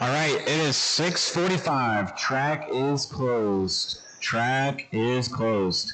All right, it is 6:45. Track is closed. Track is closed.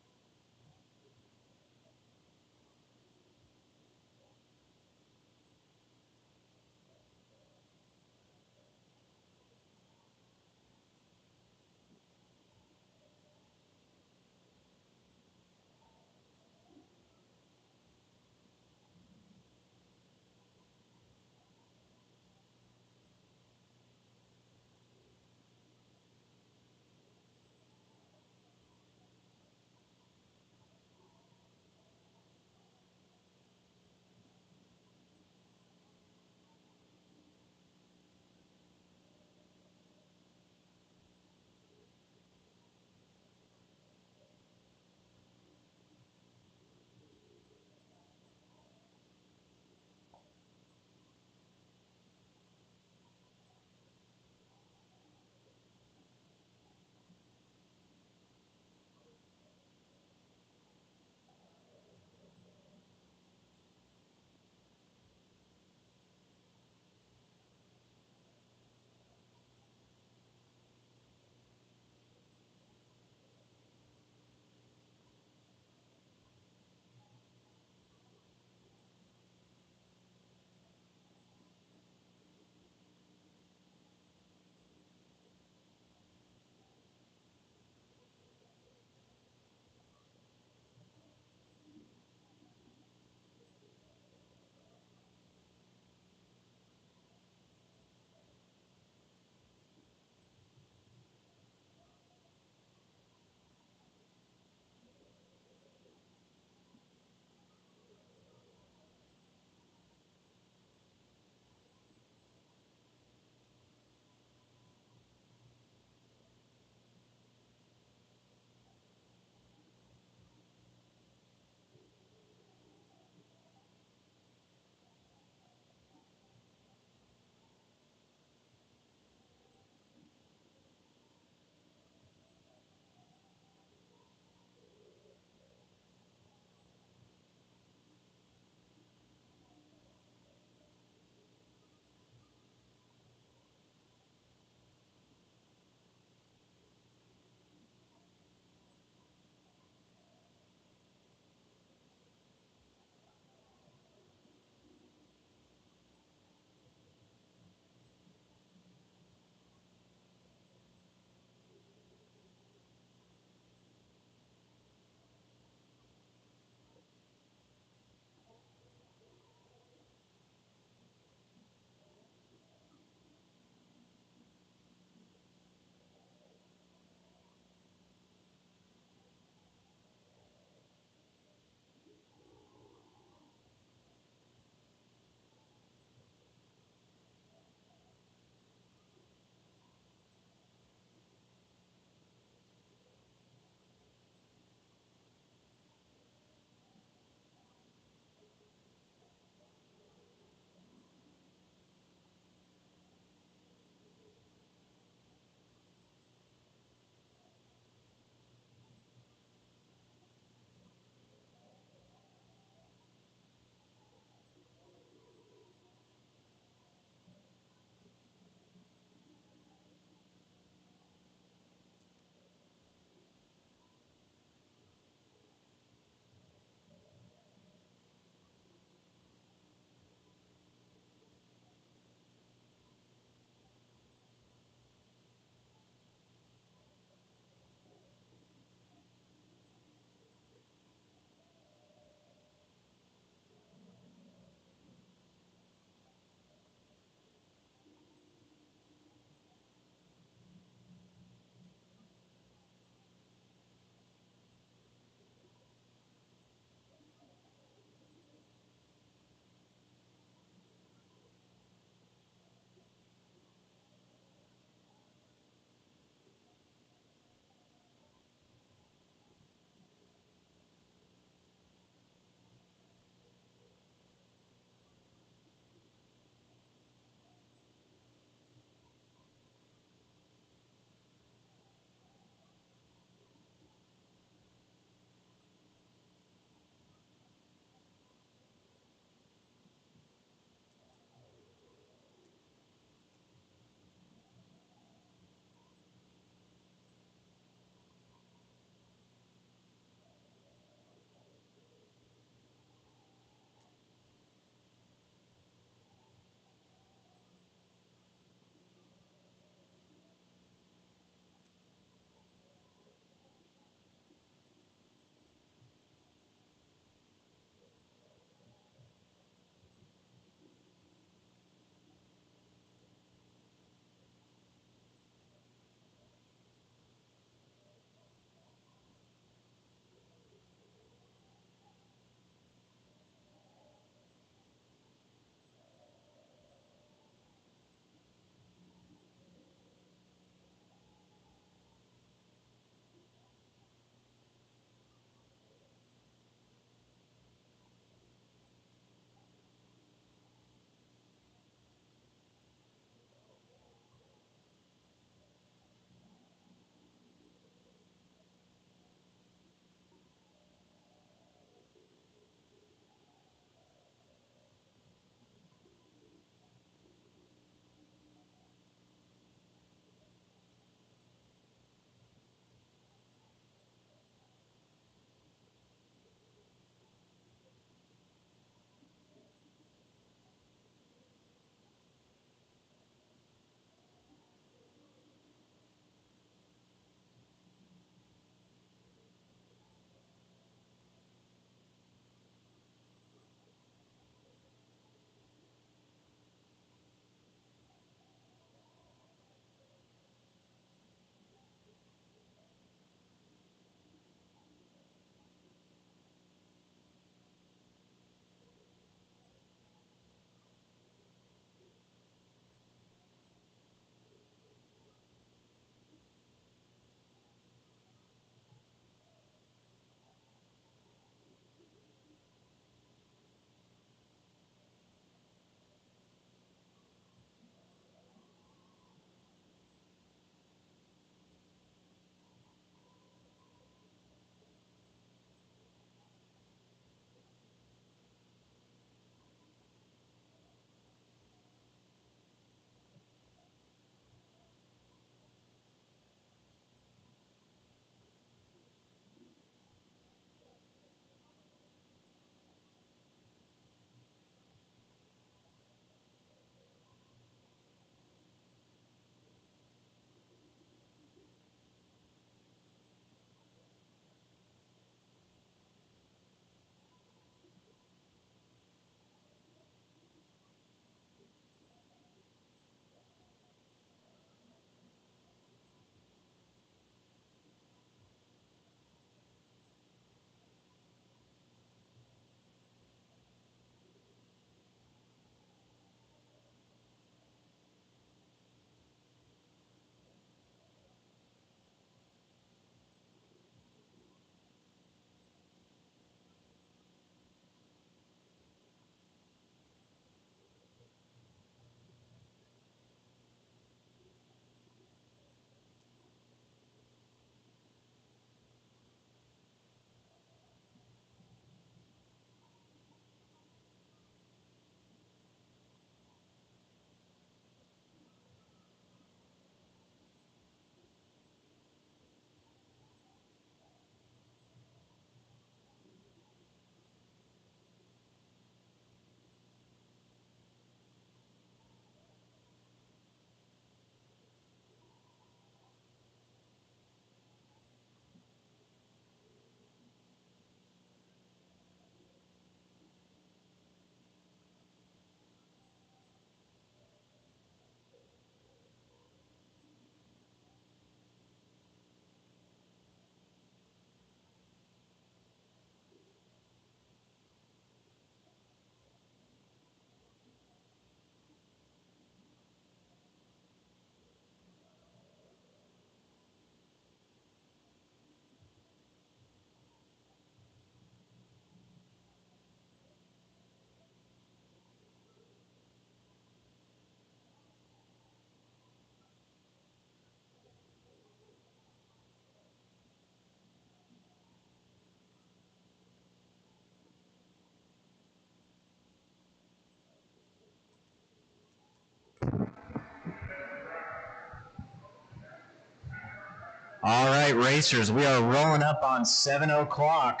All right, racers, we are rolling up on 7 o'clock.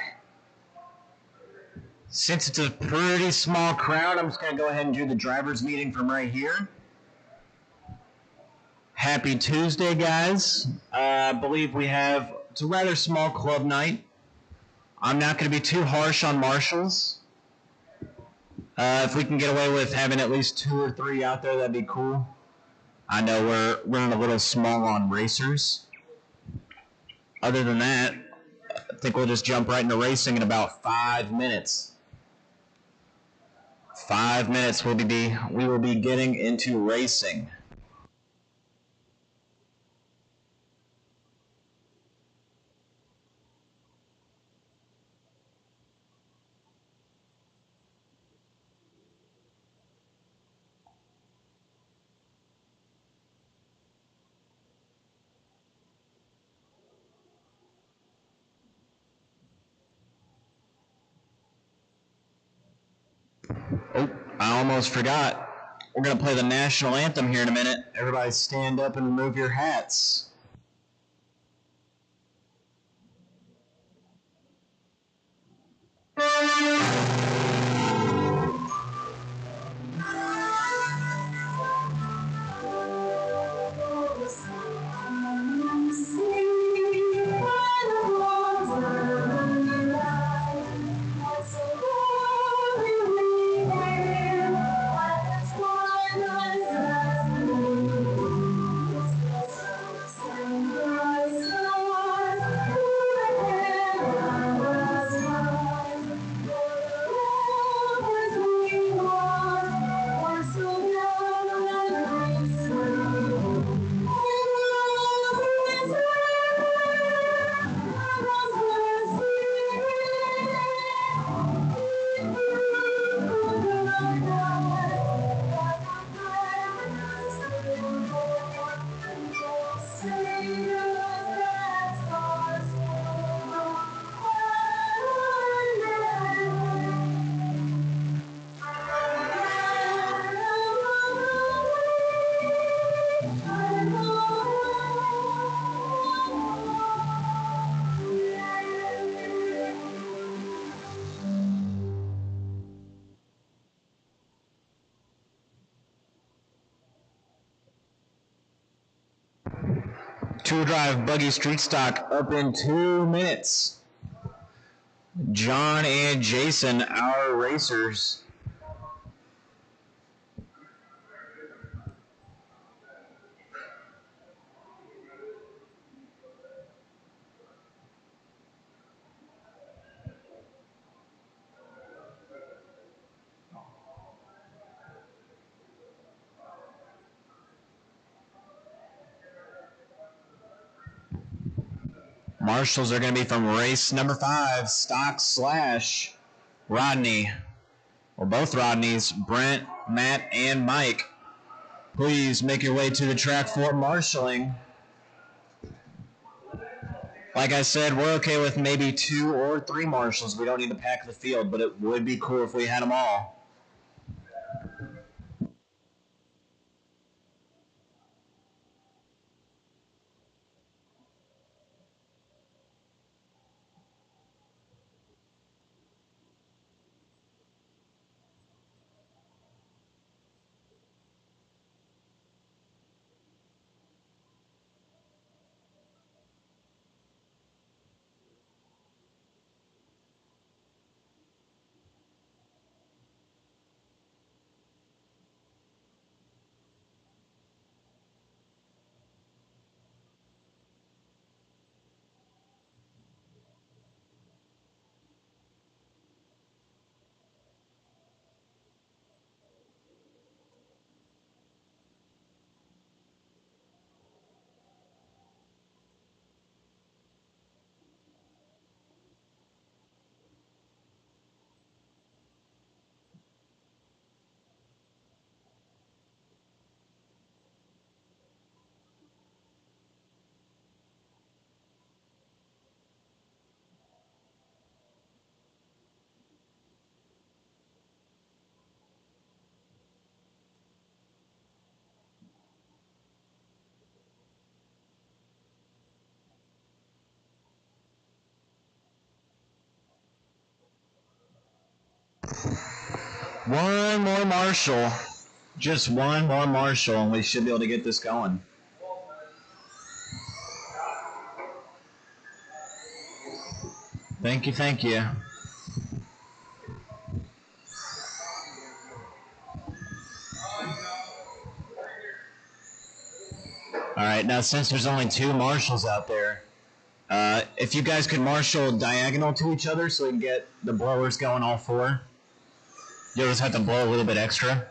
Since it's a pretty small crowd, I'm just going to go ahead and do the driver's meeting from right here. Happy Tuesday, guys. I believe it's a rather small club night. I'm not going to be too harsh on marshals. If we can get away with having at least 2 or 3 out there, that'd be cool. I know we're running a little small on racers. Other than that, I think we'll just jump right into racing in about 5 minutes. 5 minutes we will be getting into racing. Oh, I almost forgot. We're going to play the national anthem here in a minute. Everybody stand up and remove your hats. Two drive buggy street stock up in 2 minutes. John and Jason, our racers. Marshals are going to be from race number 5, stock / Rodney. Or both Rodneys, Brent, Matt, and Mike. Please make your way to the track for marshaling. Like I said, we're okay with maybe 2 or 3 marshals. We don't need to pack the field, but it would be cool if we had them all. One more Marshall. Just one more Marshall, and we should be able to get this going. Thank you, thank you. All right, now since there's only two Marshalls out there, if you guys could marshal diagonal to each other so we can get the blowers going all four, you'll just have to blow a little bit extra.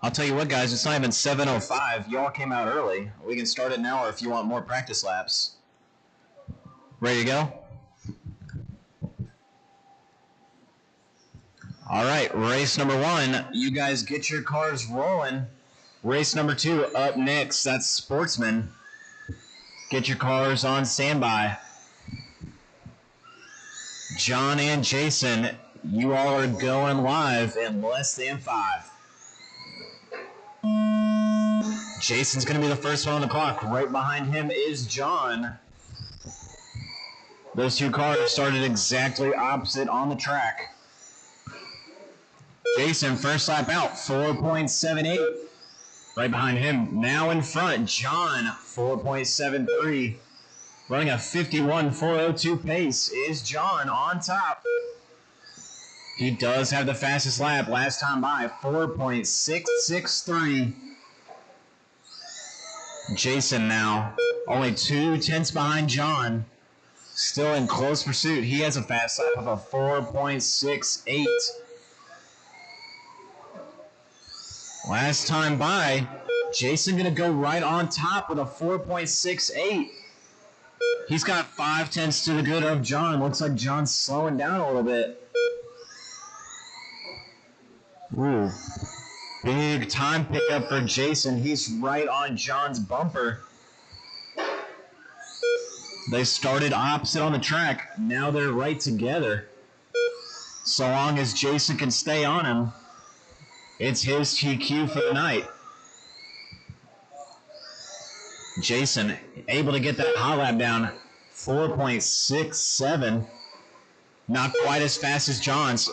I'll tell you what, guys, it's not even 7:05. Y'all came out early. We can start it now, or if you want more practice laps. Ready to go? All right, race number one. You guys get your cars rolling. Race number two up next. That's Sportsman. Get your cars on standby. John and Jason, you all are going live in less than 5. Jason's going to be the first one on the clock. Right behind him is John. Those two cars started exactly opposite on the track. Jason, first lap out, 4.78. Right behind him, now in front, John, 4.73. Running a 51.402 pace is John on top. He does have the fastest lap last time by, 4.663. Jason now, only 2/10 behind John. Still in close pursuit. He has a fast lap of a 4.68. Last time by, Jason going to go right on top with a 4.68. He's got 5/10 to the good of John. Looks like John's slowing down a little bit. Ooh. Big time pickup for Jason. He's right on John's bumper. They started opposite on the track. Now they're right together. So long as Jason can stay on him, it's his TQ for the night. Jason able to get that hot lap down, 4.67. Not quite as fast as John's.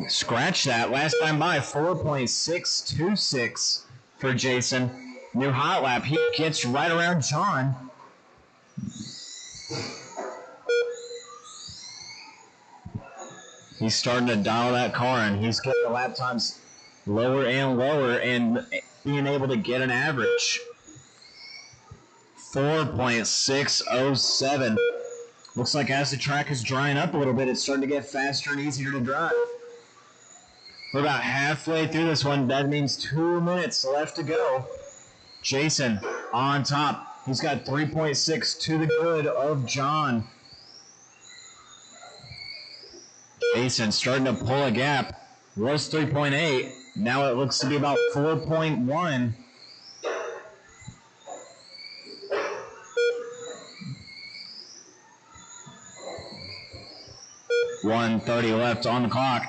Scratch that. Last time by, 4.626 for Jason. New hot lap. He gets right around John. He's starting to dial that car, and he's getting the lap times lower and lower and being able to get an average. 4.607. Looks like as the track is drying up a little bit, it's starting to get faster and easier to drive. We're about halfway through this one. That means 2 minutes left to go. Jason on top. He's got 3.6 to the good of John. Jason starting to pull a gap. Was 3.8. Now it looks to be about 4.1. .130 left on the clock.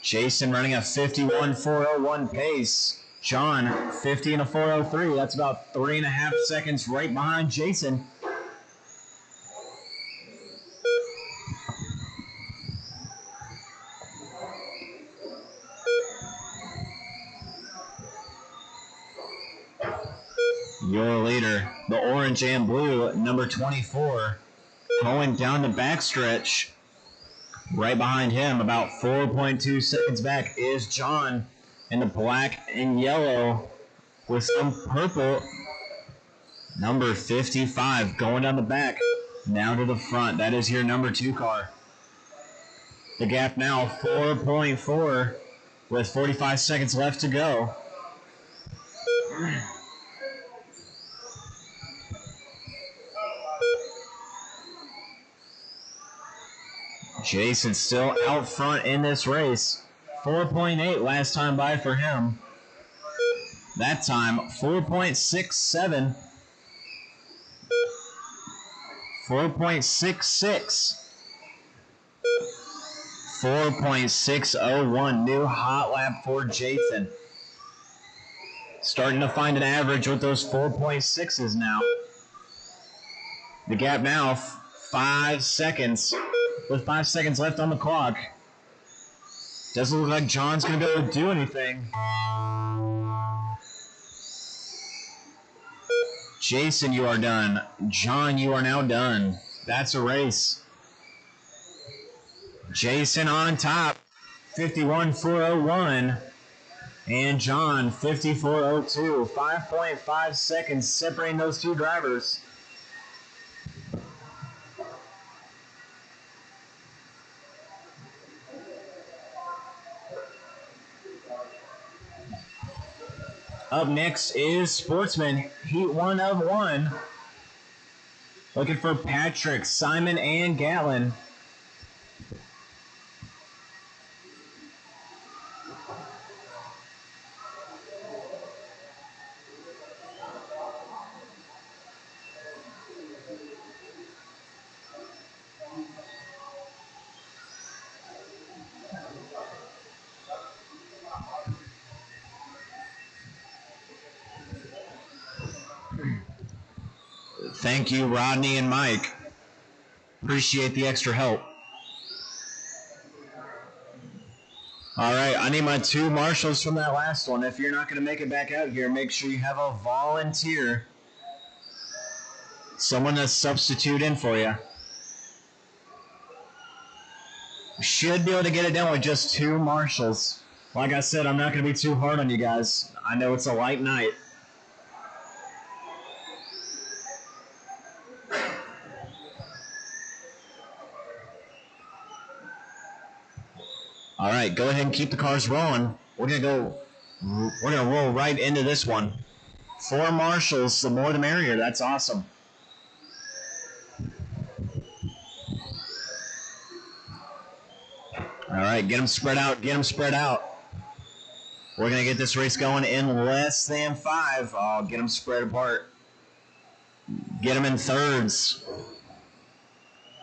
Jason running a 51.401 pace. John, 50 and a 403. That's about 3.5 seconds right behind Jason. Your leader, the orange and blue, number 24, going down the backstretch. Right behind him, about 4.2 seconds back, is John in the black and yellow with some purple. Number 55 going down the back, now to the front. That is your number 2 car. The gap now 4.4 with 45 seconds left to go. Jason still out front in this race. 4.8 last time by for him. That time, 4.67. 4.66. 4.601. New hot lap for Jason. Starting to find an average with those 4.6s now. The gap now, 5 seconds. With 5 seconds left on the clock. Doesn't look like John's going to be able to do anything. Jason, you are done. John, you are now done. That's a race. Jason on top, 51.401. And John, 54.02. 5.5 seconds separating those two drivers. Up next is Sportsman, Heat 1 of 1. Looking for Patrick, Simon, and Gatlin. Thank you, Rodney and Mike. Appreciate the extra help. All right, I need my 2 marshals from that last one. If you're not going to make it back out here, make sure you have a volunteer. Someone to substitute in for you. Should be able to get it done with just 2 marshals. Like I said, I'm not going to be too hard on you guys. I know it's a light night. All right, go ahead and keep the cars rolling. We're gonna roll right into this one. 4 marshals, the more the merrier. That's awesome. All right, get them spread out. Get them spread out. We're gonna get this race going in less than 5. Oh, get them spread apart. Get them in thirds.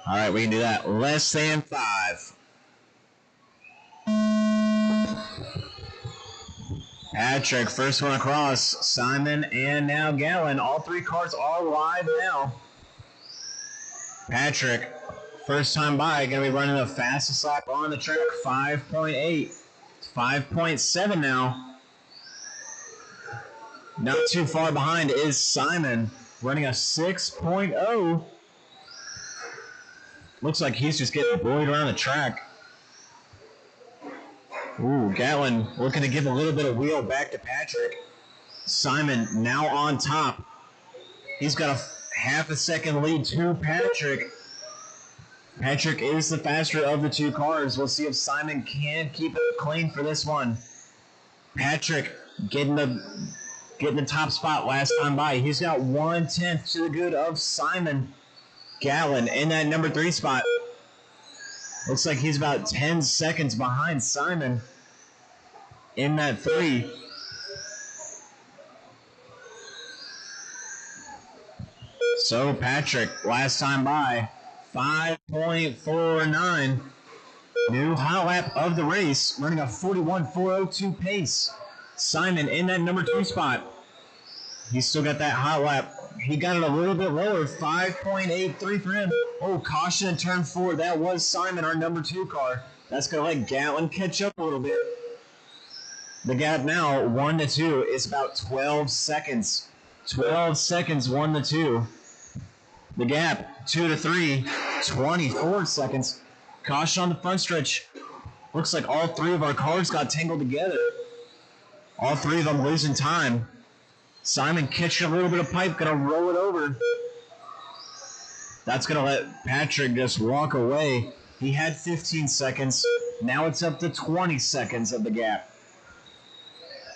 All right, we can do that. Less than 5. Patrick, first one across. Simon and now Gatlin. All 3 cars are live now. Patrick, first time by, going to be running the fastest lap on the track, 5.8. 5.7 now. Not too far behind is Simon, running a 6.0. Looks like he's just getting buoyed around the track. Ooh, Gatlin looking to give a little bit of wheel back to Patrick. Simon now on top. He's got a half a second lead to Patrick. Patrick is the faster of the 2 cars. We'll see if Simon can keep it clean for this one. Patrick getting the top spot last time by. He's got 1/10 to the good of Simon. Gatlin in that number 3 spot. Looks like he's about 10 seconds behind Simon in that 3. So Patrick, last time by, 5.49. New hot lap of the race, running a 41.402 pace. Simon in that number 2 spot. He's still got that hot lap. He got it a little bit lower, 5.83 for him. Oh, caution in turn 4. That was Simon, our number 2 car. That's going to let Gatlin catch up a little bit. The gap now, 1 to 2, is about 12 seconds. 12 seconds, 1 to 2. The gap, 2 to 3, 24 seconds. Caution on the front stretch. Looks like all 3 of our cars got tangled together. All 3 of them losing time. Simon catching a little bit of pipe, going to roll it over. That's going to let Patrick just walk away. He had 15 seconds. Now it's up to 20 seconds of the gap.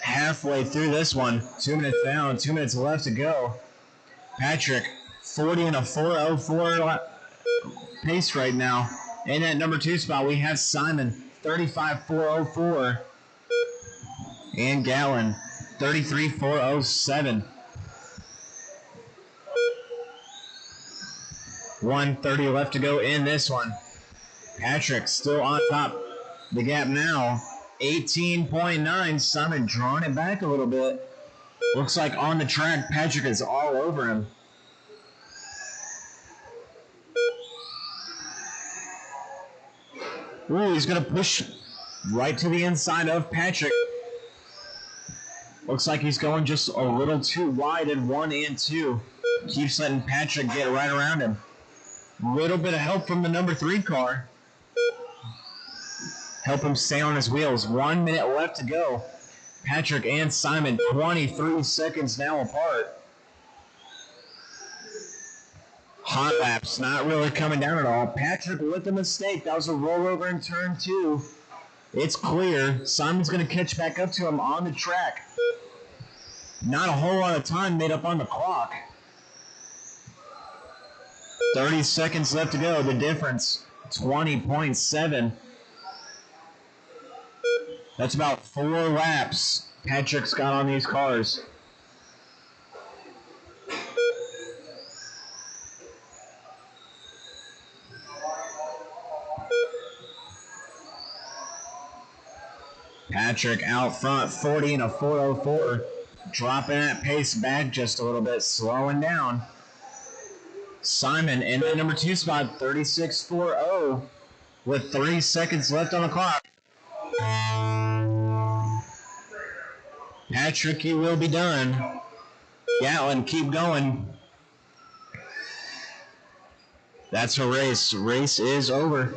Halfway through this one. 2 minutes down, 2 minutes left to go. Patrick, 40 and a 4.04 pace right now. In that number 2 spot, we have Simon, 35.404. and Gatlin, 33.407. 1:30 left to go in this one. Patrick still on top. The gap now, 18.9. Simon drawing it back a little bit. Looks like on the track, Patrick is all over him. Ooh, he's going to push right to the inside of Patrick. Looks like he's going just a little too wide in 1 and 2. Keeps letting Patrick get right around him. Little bit of help from the number 3 car. Help him stay on his wheels. 1 minute left to go. Patrick and Simon, 23 seconds now apart. Hot laps, not really coming down at all. Patrick with a mistake. That was a rollover in turn 2. It's clear. Simon's going to catch back up to him on the track. Not a whole lot of time made up on the clock. 30 seconds left to go. The difference, 20.7. That's about 4 laps Patrick's got on these cars. Patrick out front, 40 and a 404. Dropping that pace back just a little bit, slowing down. Simon in the number 2 spot, 36.40, with 3 seconds left on the clock. Patrick, you will be done. Gatlin, keep going. That's a race. Race is over.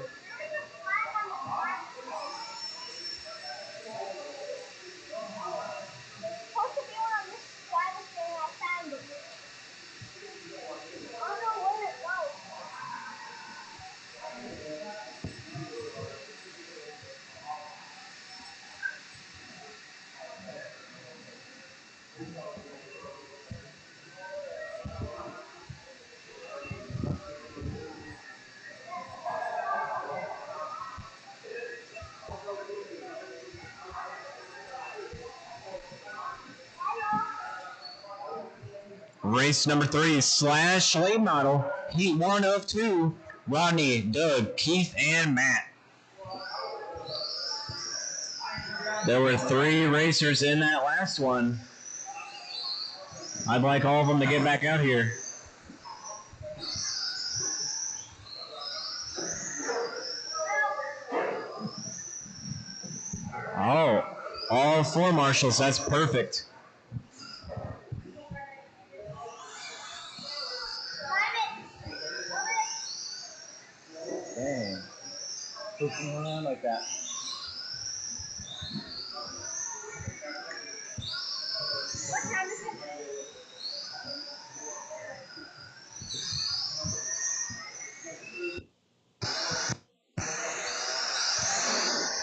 Race number 3, Slash Late Model, Heat 1 of 2, Rodney, Doug, Keith, and Matt. There were 3 racers in that last one. I'd like all of them to get back out here. Oh, all 4 marshals, that's perfect. Dang. Pushing around like that. What time is it?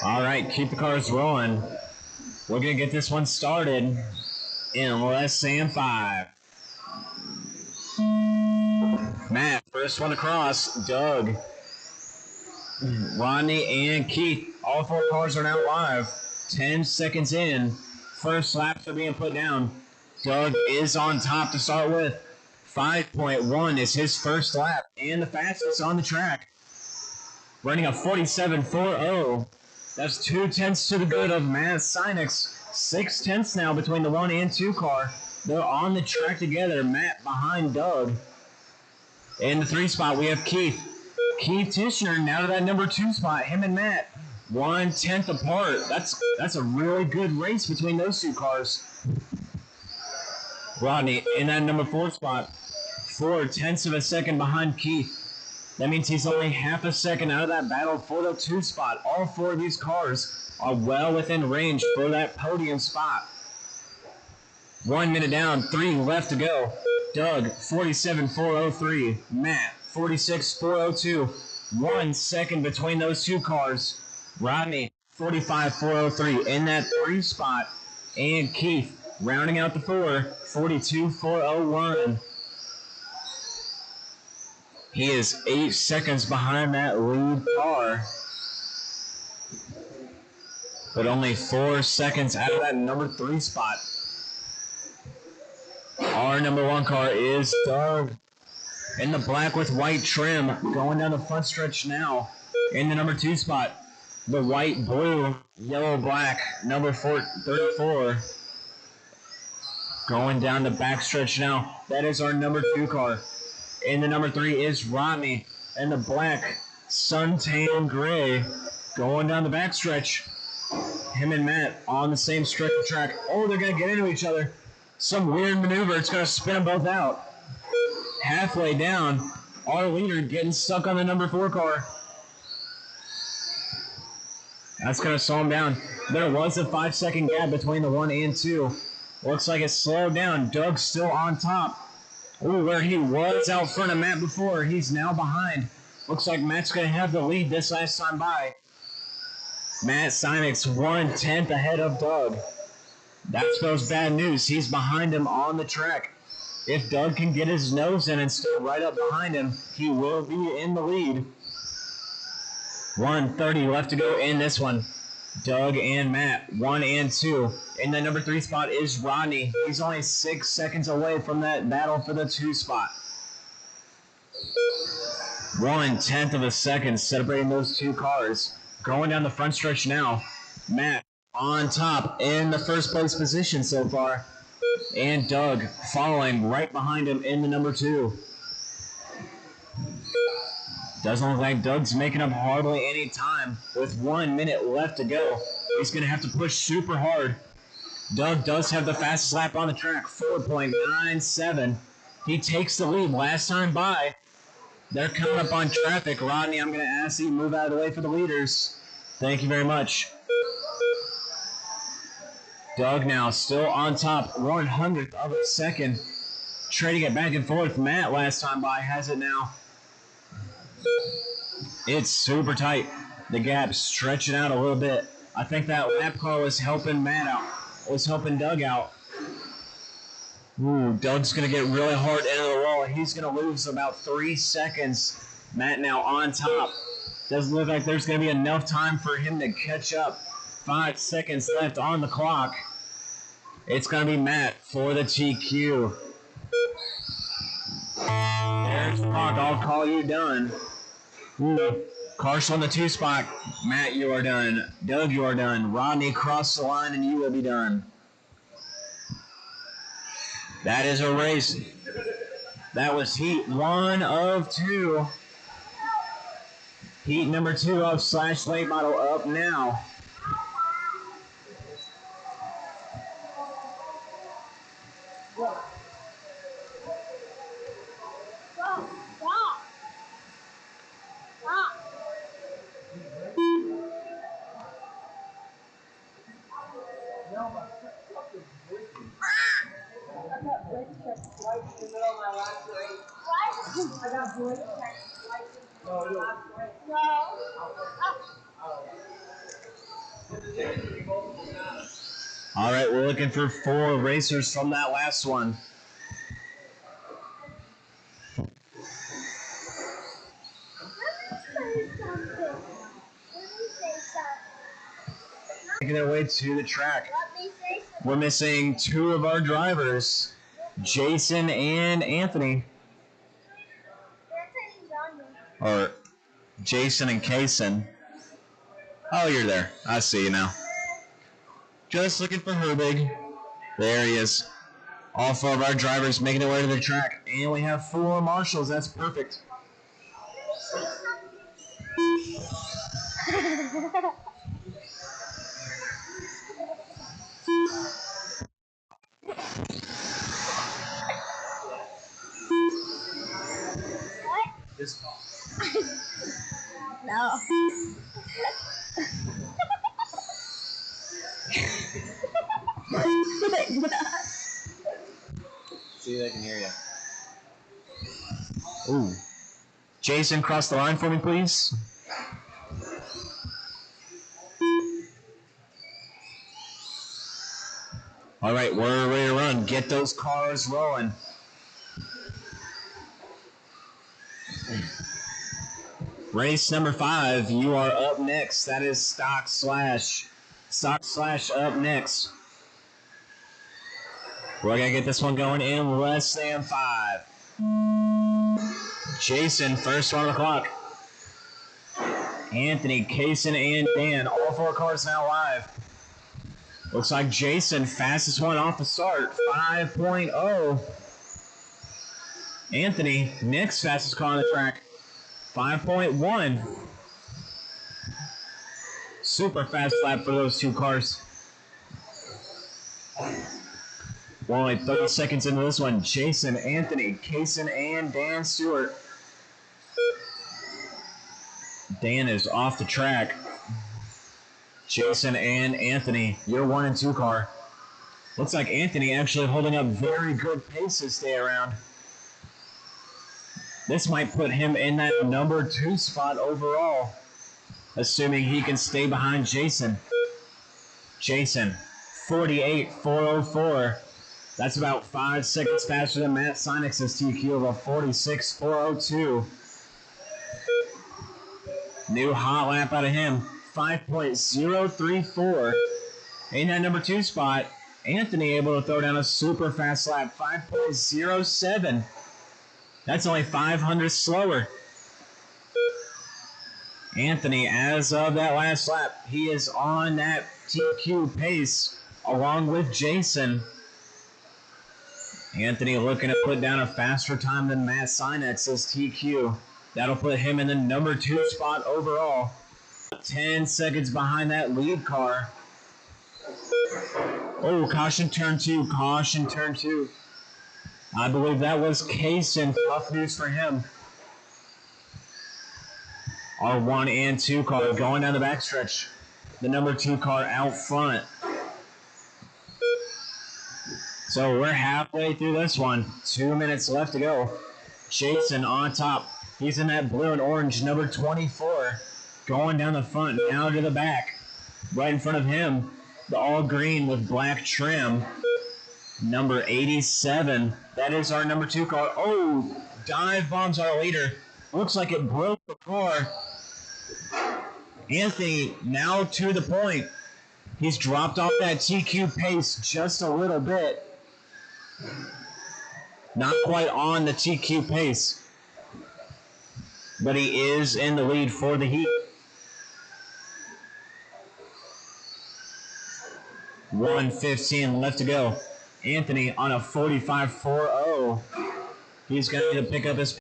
All right, keep the cars rolling. We're going to get this one started in less than 5. Matt, first one across. Doug, Rodney, and Keith. All 4 cars are now live. 10 seconds in. First laps are being put down. Doug is on top to start with. 5.1 is his first lap and the fastest on the track. Running a 47.40. That's 2/10 to the good of Matt Sinex. 6/10 now between the 1 and 2 car. They're on the track together. Matt behind Doug. In the 3 spot, we have Keith. Keith Tishner now to that number 2 spot. Him and Matt, 1/10 apart. That's a really good race between those 2 cars. Rodney in that number 4 spot, 0.4 of a second behind Keith. That means he's only half a second out of that battle for the 2 spot. All 4 of these cars are well within range for that podium spot. 1 minute down, 3 left to go. Doug, 47.403. Matt, 46.402. 1 second between those 2 cars. Rodney, 45.403 in that 3 spot. And Keith, rounding out the 4, 42.401. He is 8 seconds behind that lead car. but only 4 seconds out of that number 3 spot. Our number 1 car is Doug in the black with white trim, going down the front stretch now. In the number 2 spot, the white, blue, yellow, black, number 34, going down the back stretch now. That is our number 2 car. In the number 3 is Rodney in the black, suntan gray, going down the back stretch. Him and Matt on the same stretch of track. Oh, they're going to get into each other. Some weird maneuver. It's going to spin them both out. Halfway down, our leader getting stuck on the number 4 car. That's going to slow him down. There was a 5-second gap between the 1 and 2. Looks like it slowed down. Doug's still on top. Ooh, where he was out front of Matt before, he's now behind. Looks like Matt's going to have the lead this last time by. Matt Simix 1/10 ahead of Doug. That spells bad news. He's behind him on the track. If Doug can get his nose in and stay right up behind him, he will be in the lead. 1:30 left to go in this one. Doug and Matt, 1 and 2. In the number 3 spot is Rodney. He's only 6 seconds away from that battle for the 2 spot. 1/10 of a second separating those 2 cars. Going down the front stretch now. Matt on top in the first place position so far. And Doug following right behind him in the number 2. Doesn't look like Doug's making up hardly any time. With 1 minute left to go, he's going to have to push super hard. Doug does have the fastest lap on the track, 4.97. He takes the lead last time by. They're coming up on traffic. Rodney, I'm going to ask you to move out of the way for the leaders. Thank you very much. Doug now still on top, 1/100th of a second. Trading it back and forth. Matt last time by has it now. It's super tight. The gap's stretching out a little bit. I think that lap car was helping Matt out. Was helping Doug out. Ooh, Doug's going to get really hard into the wall. He's going to lose about 3 seconds. Matt now on top. Doesn't look like there's going to be enough time for him to catch up. 5 seconds left on the clock. It's going to be Matt for the TQ. There's the clock. I'll call you done. Carson on the 2 spot. Matt, you are done. Doug, you are done. Rodney, cross the line and you will be done. That is a race. That was heat 1 of 2. Heat number 2 of Slash Late Model up now. All right, we're looking for 4 racers from that last one. Making their way to the track. We're missing 2 of our drivers, Jason and Anthony. Or Jason and Kaysen. Oh, you're there. I see you now. Just looking for Herbig. There he is. All 4 of our drivers making their way to the track. And we have 4 marshals. That's perfect. This call. No. See if they can hear you. Ooh. Jason, cross the line for me, please. All right, we're ready to run. Get those cars rolling. Race number 5, you are up next. That is Stock Slash Stock Slash up next. We're going to get this one going in less than 5. Jason, first one on the clock. Anthony, Kaysen, and Dan. All 4 cars now live. Looks like Jason, fastest one off the start. 5.0. Anthony, next fastest car on the track. 5.1. Super fast lap for those 2 cars. Well, only 30 seconds into this one. Jason, Anthony, Kaysen, and Dan Stewart. Dan is off the track. Jason and Anthony, your 1 and 2 car. Looks like Anthony actually holding up very good pace this day around. This might put him in that number 2 spot overall, assuming he can stay behind Jason. Jason, 48.404. That's about 5 seconds faster than Matt Sinex's TQ of a 46.402. New hot lap out of him, 5.034. In that number 2 spot, Anthony able to throw down a super fast lap, 5.07. That's only 500 slower. Anthony, as of that last lap, he is on that TQ pace along with Jason. Anthony looking to put down a faster time than Matt Sinex's TQ. That'll put him in the number 2 spot overall. 10 seconds behind that lead car. Oh, caution turn 2, caution turn 2. I believe that was Kaysen. Tough news for him. Our 1 and 2 car going down the backstretch. The number 2 car out front. So we're halfway through this one. 2 minutes left to go. Jason on top. He's in that blue and orange, number 24. Going down the front, now to the back. Right in front of him, the all green with black trim. Number 87. That is our number 2 car. Oh, dive bombs our leader. Looks like it broke the car. Anthony now to the point. He's dropped off that TQ pace just a little bit. Not quite on the TQ pace. But he is in the lead for the heat. 1:15 left to go. Anthony on a 45.40. He's going to pick up his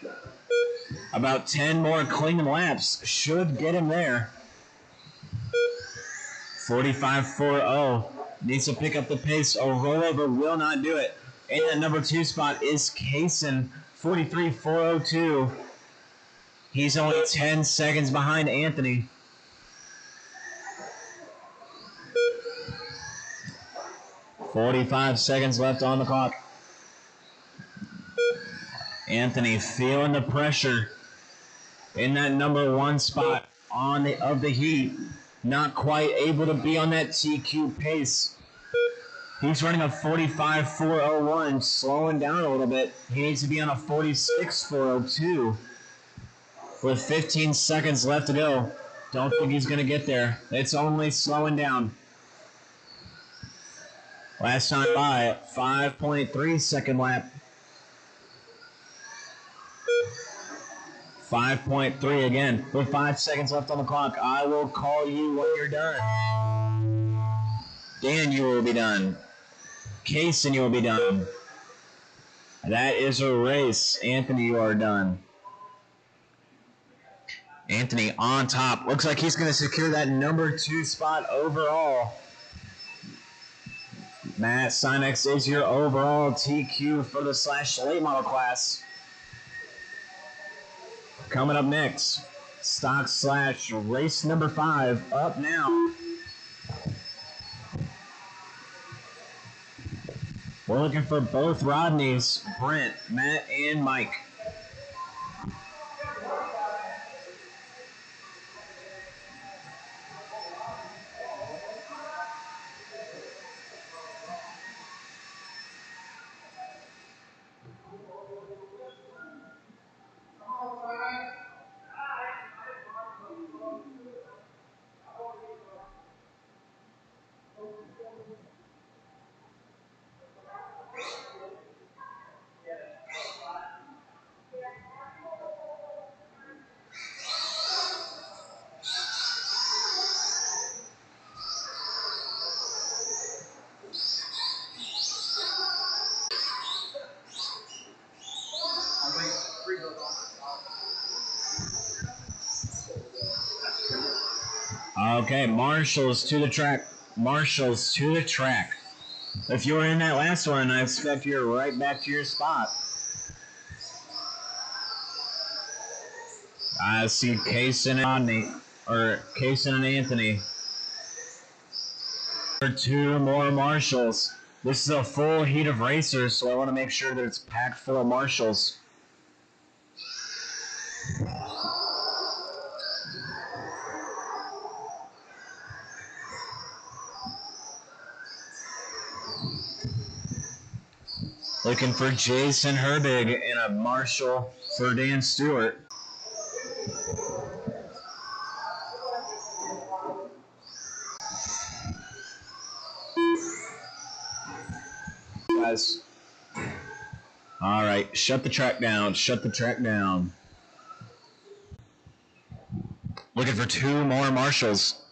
about 10 more clean laps. Should get him there. 45.40. Needs to pick up the pace. A rollover will not do it. In the number 2 spot is Kaysen. 43.402. He's only 10 seconds behind Anthony. "45 seconds left on the clock. Anthony feeling the pressure in that number 1 spot of the heat. Not quite able to be on that TQ pace. He's running a 45.401, slowing down a little bit. He needs to be on a 46.402. With 15 seconds left to go. Don't think he's going to get there. It's only slowing down. Last time by, 5.3 second lap. 5.3 again. With 5 seconds left on the clock, I will call you when you're done. Dan, you will be done. Kaysen, you will be done. That is a race. Anthony, you are done. Anthony on top. Looks like he's going to secure that number 2 spot overall. Matt Sinex is your overall TQ for the / late model class. Coming up next, stock / race number 5 up now. We're looking for both Rodneys, Brent, Matt, and Mike. Okay, Marshall's to the track. Marshall's to the track. If you were in that last one, I expect you're right back to your spot. I see Kaysen and Anthony. Two more Marshalls. This is a full heat of racers, so I want to make sure that it's packed full of Marshalls. Looking for Jason Herbig and a Marshall for Dan Stewart. Guys. All right, shut the track down. Shut the track down. Looking for two more Marshalls.